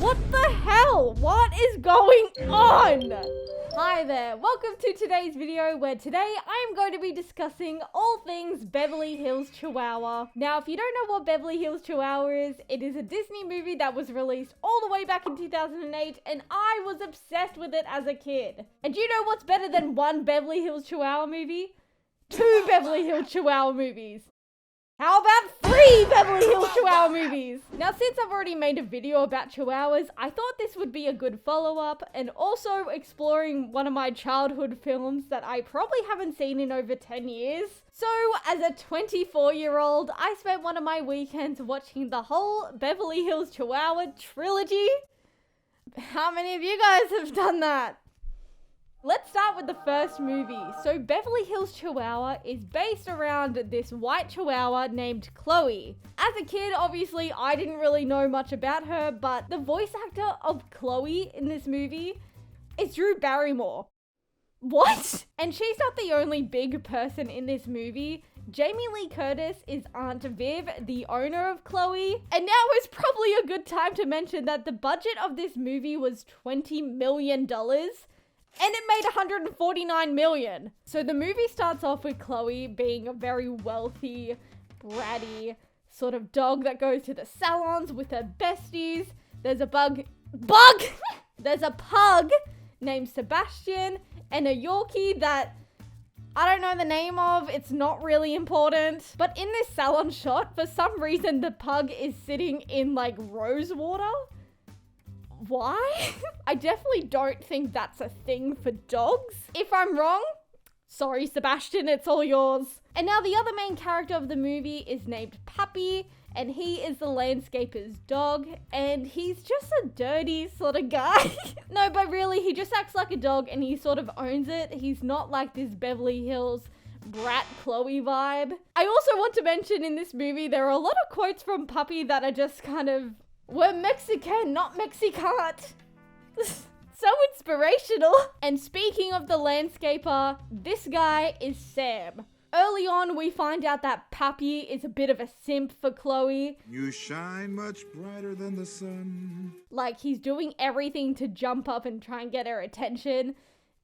What the hell? What is going on? Hi there, welcome to today's video where today I am going to be discussing all things Beverly Hills Chihuahua. Now, if you don't know what Beverly Hills Chihuahua is, it is a Disney movie that was released all the way back in 2008 and I was obsessed with it as a kid. And do you know what's better than one Beverly Hills Chihuahua movie? Two Beverly Hills Chihuahua movies. How about 3 Beverly Hills Chihuahua movies? Now, since I've already made a video about Chihuahuas, I thought this would be a good follow-up and also exploring one of my childhood films that I probably haven't seen in over 10 years. So, as a 24-year-old, I spent one of my weekends watching the whole Beverly Hills Chihuahua trilogy. How many of you guys have done that? Let's start with the first movie. So Beverly Hills Chihuahua is based around this white chihuahua named Chloe. As a kid, obviously, I didn't really know much about her, but the voice actor of Chloe in this movie is Drew Barrymore. What? And she's not the only big person in this movie. Jamie Lee Curtis is Aunt Viv, the owner of Chloe. And now is probably a good time to mention that the budget of this movie was $20 million. And it made $149 million. So the movie starts off with Chloe being a very wealthy, bratty sort of dog that goes to the salons with her besties. There's a There's a pug named Sebastian and a Yorkie that I don't know the name of. It's not really important. But in this salon shot, for some reason, the pug is sitting in like rose water. Why? I definitely don't think that's a thing for dogs. If I'm wrong, sorry Sebastian, it's all yours. And now the other main character of the movie is named Pappy, and he is the landscaper's dog, and he's just a dirty sort of guy. No, but really, he just acts like a dog and he sort of owns it. He's not like this Beverly Hills brat Chloe vibe. I also want to mention in this movie, there are a lot of quotes from Pappy that are just kind of, we're Mexican, not Mexicant. So inspirational. And speaking of the landscaper, this guy is Sam. Early on, we find out that Pappy is a bit of a simp for Chloe. You shine much brighter than the sun. Like, he's doing everything to jump up and try and get her attention.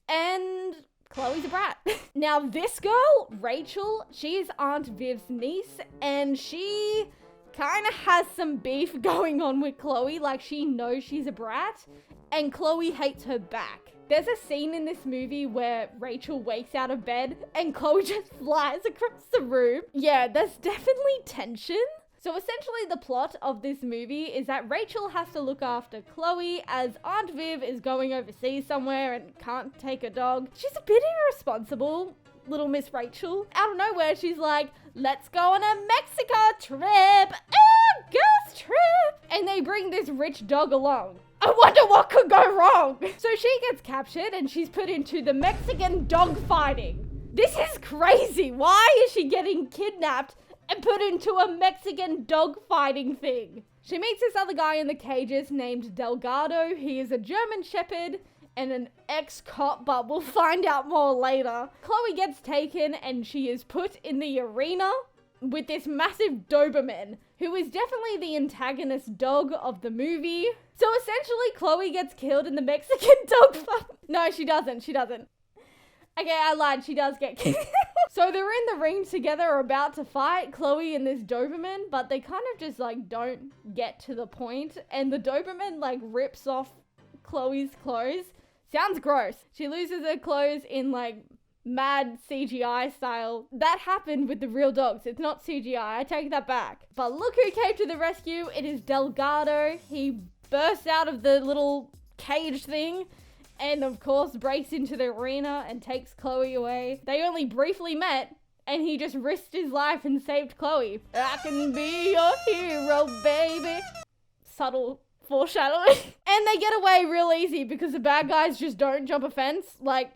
And Chloe's a brat. Now, this girl, Rachel, she is Aunt Viv's niece, and she kind of has some beef going on with Chloe. Like, she knows she's a brat and Chloe hates her back. There's a scene in this movie where Rachel wakes out of bed and Chloe just flies across the room. Yeah, there's definitely tension. So essentially the plot of this movie is that Rachel has to look after Chloe as Aunt Viv is going overseas somewhere and can't take a dog. She's a bit irresponsible, little Miss Rachel. Out of nowhere, she's like, let's go on a Mexico trip, a girls trip. And they bring this rich dog along. I wonder what could go wrong. So she gets captured and she's put into the Mexican dog fighting. This is crazy. Why is she getting kidnapped and put into a Mexican dog fighting thing? She meets this other guy in the cages named Delgado. He is a German Shepherd and an ex-cop, but we'll find out more later. Chloe gets taken and she is put in the arena with this massive Doberman, who is definitely the antagonist dog of the movie. So essentially, Chloe gets killed in the Mexican dog fight. No, she doesn't. Okay, I lied. She does get killed. So they're in the ring together about to fight, Chloe and this Doberman, but they kind of just like don't get to the point. And the Doberman like rips off Chloe's clothes. Sounds gross. She loses her clothes in like mad CGI style. That happened with the real dogs. It's not CGI. I take that back. But look who came to the rescue. It is Delgado. He bursts out of the little cage thing and of course breaks into the arena and takes Chloe away. They only briefly met and he just risked his life and saved Chloe. I can be your hero, baby. Subtle foreshadowing. And they get away real easy because the bad guys just don't jump a fence. Like,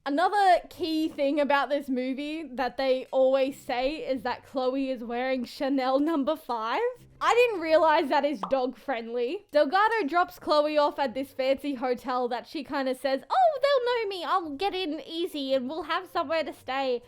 another key thing about this movie that they always say is that Chloe is wearing Chanel No. 5. I didn't realize that is dog friendly. Delgado drops Chloe off at this fancy hotel that she kind of says, oh, they'll know me. I'll get in easy and we'll have somewhere to stay.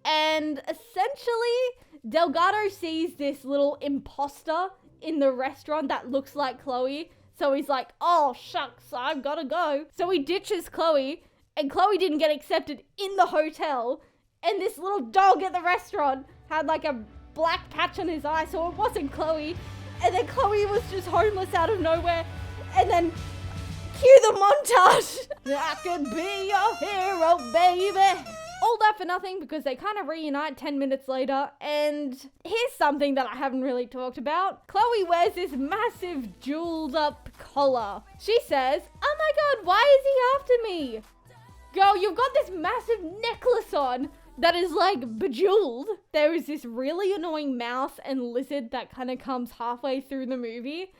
And essentially, Delgado sees this little imposter in the restaurant that looks like Chloe. So he's like, oh, shucks, I've gotta go. So he ditches Chloe, and Chloe didn't get accepted in the hotel. And this little dog at the restaurant had like a black patch on his eye, so it wasn't Chloe. And then Chloe was just homeless out of nowhere. And then cue the montage. I could be your hero, baby. All that for nothing because they kind of reunite 10 minutes later. And here's something that I haven't really talked about. Chloe wears this massive jeweled up collar. She says, oh my god, why is he after me? Girl, you've got this massive necklace on that is like bejeweled. There is this really annoying mouse and lizard that kind of comes halfway through the movie.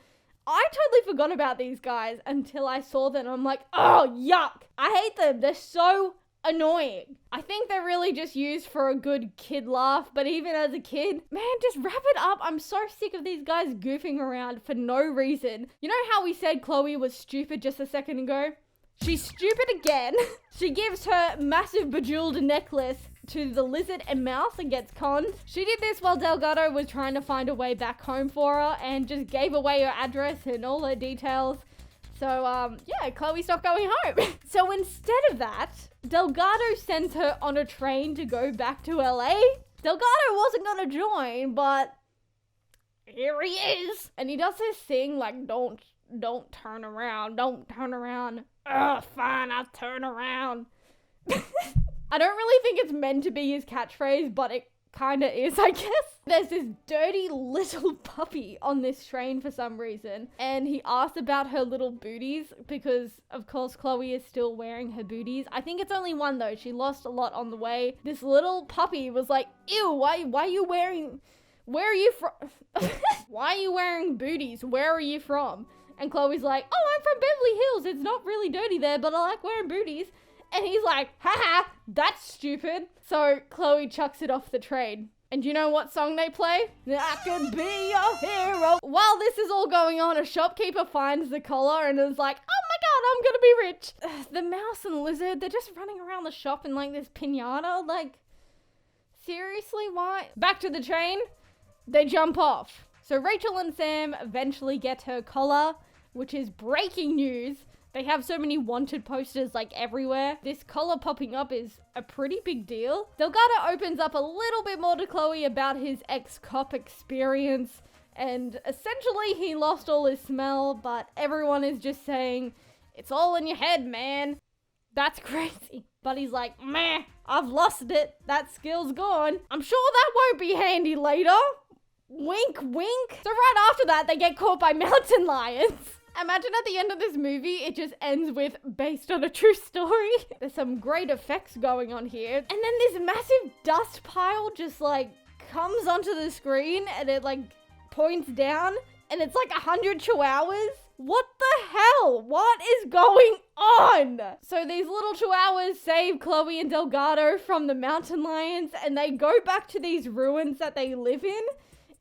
I totally forgot about these guys until I saw them. I'm like, oh, yuck. I hate them. They're so annoying. I think they're really just used for a good kid laugh, but even as a kid, man, just wrap it up. I'm so sick of these guys goofing around for no reason. You know how we said Chloe was stupid just a second ago? She's stupid again. She gives her massive bejeweled necklace to the lizard and mouse and gets conned. She did this while Delgado was trying to find a way back home for her and just gave away her address and all her details. So, yeah, Chloe's not going home. So instead of that, Delgado sends her on a train to go back to LA. Delgado wasn't gonna join, but here he is. And he does this thing like, don't turn around, don't turn around. Ugh, fine, I'll turn around. I don't really think it's meant to be his catchphrase, but it kinda is, I guess. There's this dirty little puppy on this train for some reason, and he asked about her little booties because, of course, Chloe is still wearing her booties. I think it's only one, though. She lost a lot on the way. This little puppy was like, ew, why are you wearing... Where are you from? Why are you wearing booties? Where are you from? And Chloe's like, oh, I'm from Beverly Hills. It's not really dirty there, but I like wearing booties. And he's like, haha, that's stupid. So Chloe chucks it off the train. And do you know what song they play? I could be your hero. While this is all going on, a shopkeeper finds the collar and is like, oh my god, I'm gonna be rich. The mouse and lizard, they're just running around the shop in like this pinata. Like, seriously, why? Back to the train, they jump off. So Rachel and Sam eventually get her collar, which is breaking news. They have so many wanted posters like everywhere. This collar popping up is a pretty big deal. Delgado opens up a little bit more to Chloe about his ex-cop experience. And essentially he lost all his smell, but everyone is just saying, it's all in your head, man. That's crazy. But he's like, meh, I've lost it. That skill's gone. I'm sure that won't be handy later. Wink, wink. So right after that, they get caught by mountain lions. Imagine at the end of this movie, it just ends with based on a true story. There's some great effects going on here. And then this massive dust pile just like comes onto the screen and it like points down and it's like 100 chihuahuas. What the hell? What is going on? So these little chihuahuas save Chloe and Delgado from the mountain lions and they go back to these ruins that they live in.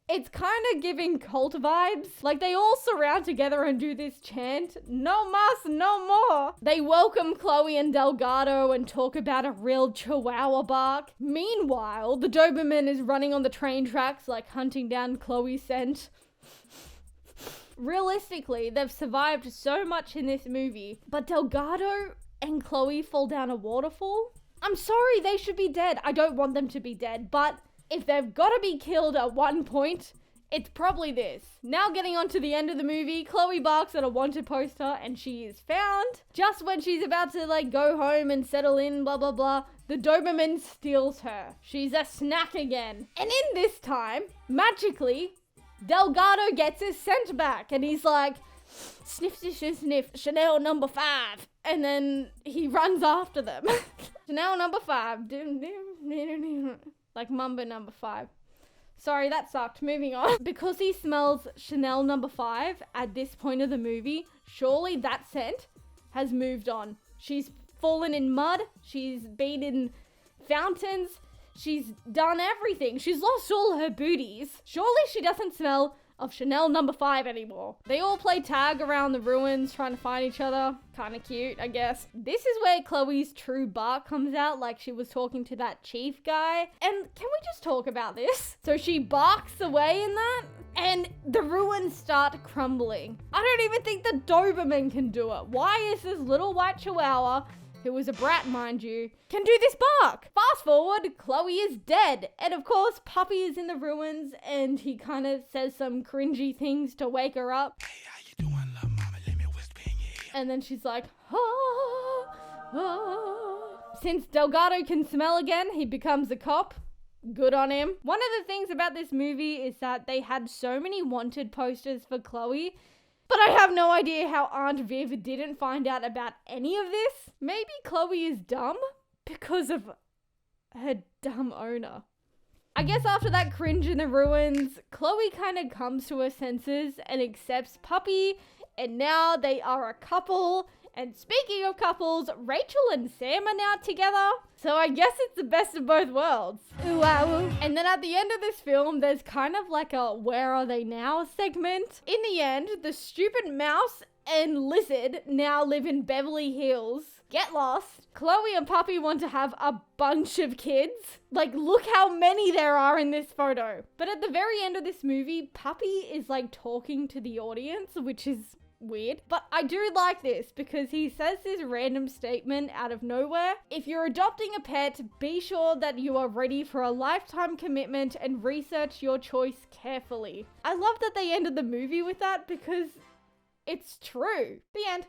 It's kind of giving cult vibes. Like, they all surround together and do this chant, no mas, no more. They welcome Chloe and Delgado and talk about a real chihuahua bark. Meanwhile, the Doberman is running on the train tracks, like hunting down Chloe's scent. Realistically, they've survived so much in this movie, but Delgado and Chloe fall down a waterfall. I'm sorry, they should be dead. I don't want them to be dead, but if they've got to be killed at one point, it's probably this. Now getting on to the end of the movie, Chloe barks at a wanted poster and she is found. Just when she's about to like go home and settle in, blah, blah, blah, the Doberman steals her. She's a snack again. And in this time, magically, Delgado gets his scent back and he's like, sniff, sniff, sniff, Chanel number 5. And then he runs after them. Chanel number 5. Like Mamba number 5. Sorry, that sucked. Moving on. Because he smells Chanel number 5 at this point of the movie, surely that scent has moved on. She's fallen in mud. She's been in fountains. She's done everything. She's lost all her booties. Surely she doesn't smell of Chanel number 5 anymore. They all play tag around the ruins trying to find each other. Kind of cute, I guess. This is where Chloe's true bark comes out, like she was talking to that chief guy. And can we just talk about this? So she barks away in that, and the ruins start crumbling. I don't even think the Doberman can do it. Why is this little white chihuahua, who was a brat, mind you, can do this bark? Fast forward, Chloe is dead. And of course, Puppy is in the ruins and he kind of says some cringy things to wake her up. Hey, how you doing, love mama? Let me whisper in your ear. And then she's like, ah, ah. Since Delgado can smell again, he becomes a cop. Good on him. One of the things about this movie is that they had so many wanted posters for Chloe, but I have no idea how Aunt Viv didn't find out about any of this. Maybe Chloe is dumb because of her dumb owner. I guess after that cringe in the ruins, Chloe kind of comes to her senses and accepts Puppy, and now they are a couple. And speaking of couples, Rachel and Sam are now together. So I guess it's the best of both worlds. Ooh, ah, ooh. And then at the end of this film, there's kind of like a where are they now segment. In the end, the stupid mouse and lizard now live in Beverly Hills. Get lost. Chloe and Puppy want to have a bunch of kids. Like, look how many there are in this photo. But at the very end of this movie, Puppy is like talking to the audience, which is weird. But I do like this because he says this random statement out of nowhere. If you're adopting a pet, be sure that you are ready for a lifetime commitment and research your choice carefully. I love that they ended the movie with that because it's true. The end.